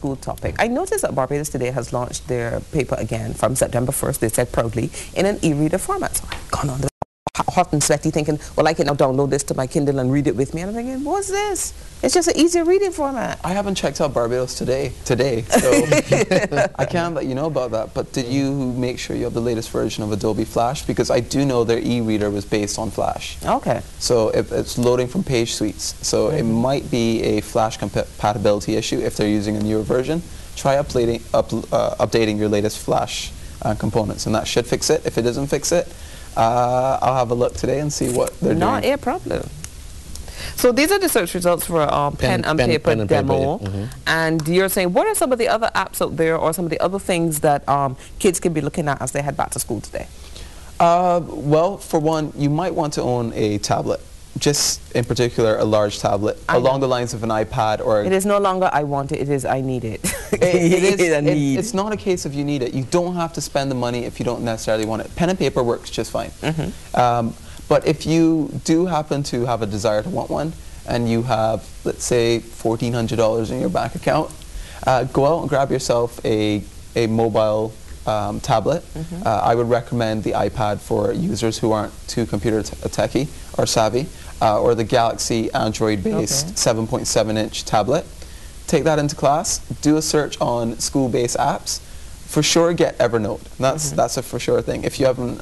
School topic. I noticed that Barbados today has launched their paper again from September 1st, they said proudly, in an e-reader format. So I've gone on the hot and sweaty thinking, well, I can now download this to my Kindle and read it with me. And I'm thinking, what's this? It's just an easier reading format. I haven't checked out Barbados today, so I can't let you know about that. But did you make sure you have the latest version of Adobe Flash? Because I do know their e-reader was based on Flash. Okay. So if it's loading from page suites, so it might be a Flash compatibility issue if they're using a newer version. Try updating your latest Flash components, and that should fix it. If it doesn't fix it, I'll have a look today and see what they're doing. Not a problem. So these are the search results for pen and paper demo. And you're saying, what are some of the other apps out there or some of the other things that kids can be looking at as they head back to school today? Well, for one, you might want to own a tablet. Just in particular, a large tablet, along the lines of an iPad or... It is no longer I want it, it is I need it. It's not a case of you need it. You don't have to spend the money if you don't necessarily want it. Pen and paper works just fine. But if you do happen to have a desire to want one, and you have, let's say, $1,400 in your bank account, go out and grab yourself a mobile tablet. I would recommend the iPad for users who aren't too computer techie or savvy, or the Galaxy Android-based 7.7-inch tablet. Take that into class, do a search on school-based apps. For sure, get Evernote. That's a for sure thing. If you have an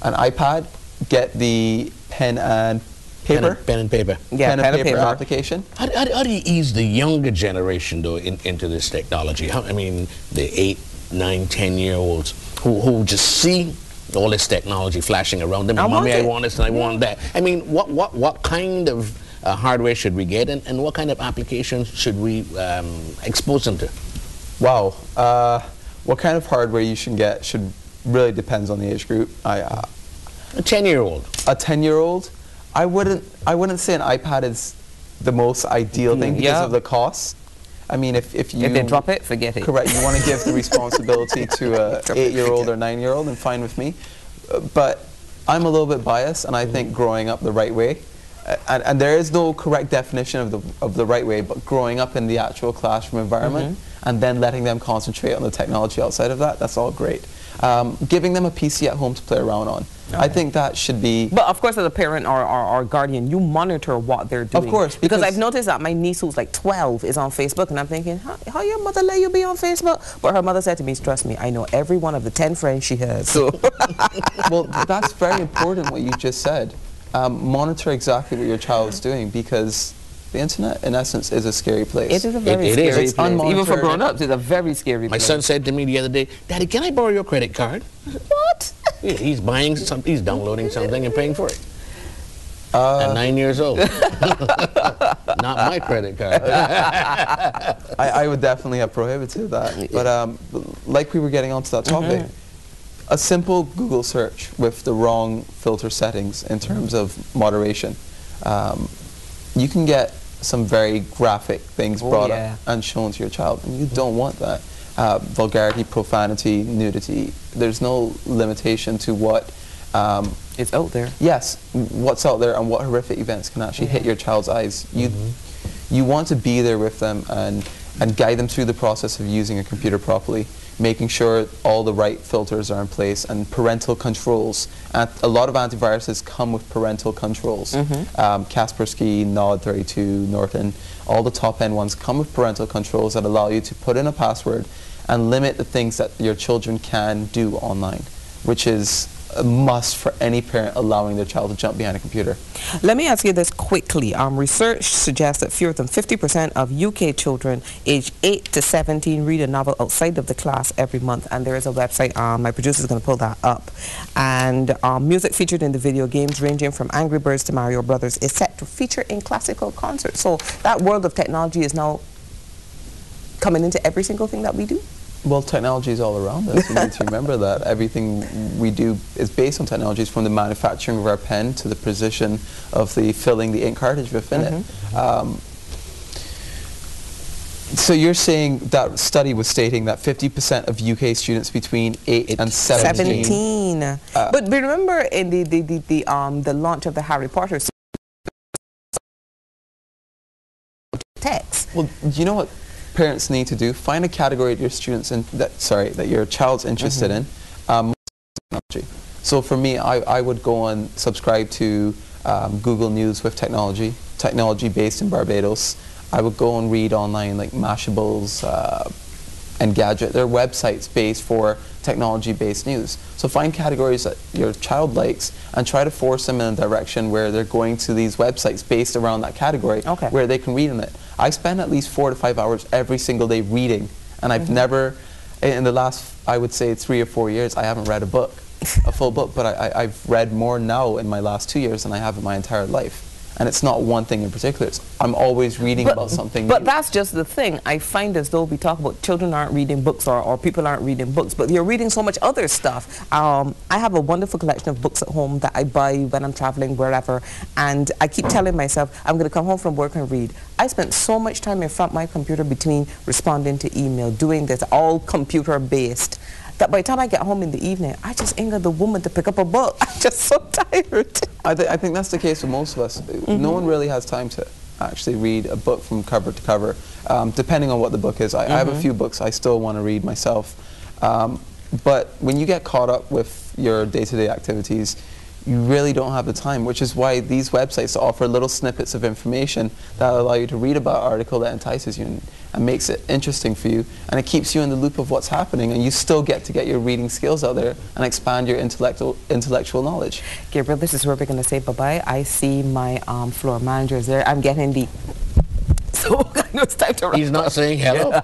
iPad, get the pen and paper. Pen and paper. Yeah, pen and paper application. How do you ease the younger generation though into this technology? I mean, the 8, 9, 10-year-olds who just see all this technology flashing around them. Mommy, I want this and I want that. I mean, what kind of hardware should we get, and what kind of applications should we expose them to? Wow. What kind of hardware you should get should really depends on the age group. A 10-year-old. A 10-year-old? I wouldn't say an iPad is the most ideal thing because of the cost. I mean, if they drop it, forget it. Correct. You want to give the responsibility to a 8-year-old or 9-year-old, and fine with me. But I'm a little bit biased, and I think growing up the right way, and there is no correct definition of the right way, but growing up in the actual classroom environment, and then letting them concentrate on the technology outside of that, that's all great. Giving them a PC at home to play around on. I think that should be... But of course, as a parent or guardian, you monitor what they're doing. Of course. Because I've noticed that my niece, who's like 12, is on Facebook, and I'm thinking, how your mother let you be on Facebook? But her mother said to me, trust me, I know every one of the 10 friends she has. So. Well, that's very important what you just said. Monitor exactly what your child is doing, because the internet, in essence, is a scary place. It is a very scary place. Even for grown-ups, it's a very scary place. My son said to me the other day, Daddy, can I borrow your credit card? What? Yeah, he's buying something, he's downloading something and paying for it. At 9 years old. Not my credit card. I would definitely have prohibited that. But like we were getting onto that topic, a simple Google search with the wrong filter settings in terms of moderation, you can get some very graphic things brought up and shown to your child, and you don't want that. Vulgarity, profanity, nudity, there's no limitation to what it's out there. Yes, what's out there and what horrific events can actually hit your child's eyes. You want to be there with them and guide them through the process of using a computer properly, making sure all the right filters are in place, and parental controls. And a lot of antiviruses come with parental controls. Kaspersky, Nod32, Norton, all the top-end ones come with parental controls that allow you to put in a password and limit the things that your children can do online, which is a must for any parent allowing their child to jump behind a computer. Let me ask you this quickly. Research suggests that fewer than 50% of UK children aged 8 to 17 read a novel outside of the class every month, and there is a website, my producer is going to pull that up, and music featured in the video games ranging from Angry Birds to Mario Brothers is set to feature in classical concerts. So that world of technology is now coming into every single thing that we do. Well, technology is all around us. You need to remember that. Everything we do is based on technologies, from the manufacturing of our pen to the precision of the filling the ink cartridge within it. So you're saying that study was stating that 50% of UK students between 8 and 17. But remember in the launch of the Harry Potter text. Well, you know what? parents need to do, find a category that your students that your child's interested in. Technology. So for me, I would go and subscribe to Google News with technology based in Barbados. I would go and read online like Mashables and Gadget. They're websites based for technology-based news. So find categories that your child likes and try to force them in a direction where they're going to these websites based around that category where they can read in it. I spend at least 4 to 5 hours every single day reading, and I've never, in the last, I would say 3 or 4 years, I haven't read a book, a full book, but I've read more now in my last 2 years than I have in my entire life. And it's not one thing in particular. I'm always reading about something new. But that's just the thing. I find as though we talk about children aren't reading books or people aren't reading books, but you're reading so much other stuff. I have a wonderful collection of books at home that I buy when I'm traveling, wherever, and I keep telling myself, I'm going to come home from work and read. I spent so much time in front of my computer between responding to email, doing this, all computer-based, that by the time I get home in the evening, I just ain't got the woman to pick up a book. I'm just so tired. I think that's the case for most of us. No one really has time to actually read a book from cover to cover, depending on what the book is. I have a few books I still want to read myself. But when you get caught up with your day-to-day activities, you really don't have the time, which is why these websites offer little snippets of information that allow you to read about an article that entices you and makes it interesting for you, and it keeps you in the loop of what's happening, and you still get to get your reading skills out there and expand your intellectual knowledge. Gabriel, this is where we're going to say bye-bye. I see my floor manager is there. I'm getting the... So I know it's time to wrap up. He's not saying hello.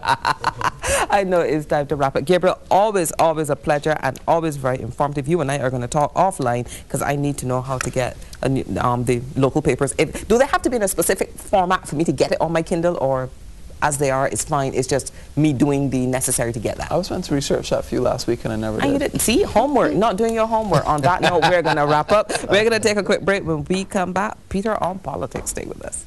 I know it's time to wrap up. Gabriel, always a pleasure and always very informative. You and I are going to talk offline because I need to know how to get the local papers. Do they have to be in a specific format for me to get it on my Kindle, or as they are, it's fine? It's just me doing the necessary to get that. I was trying to research that for you last week and I never did. You didn't. See, homework, not doing your homework. On that note, we're going to wrap up. We're going to take a quick break. When we come back, Peter on Politics. Stay with us.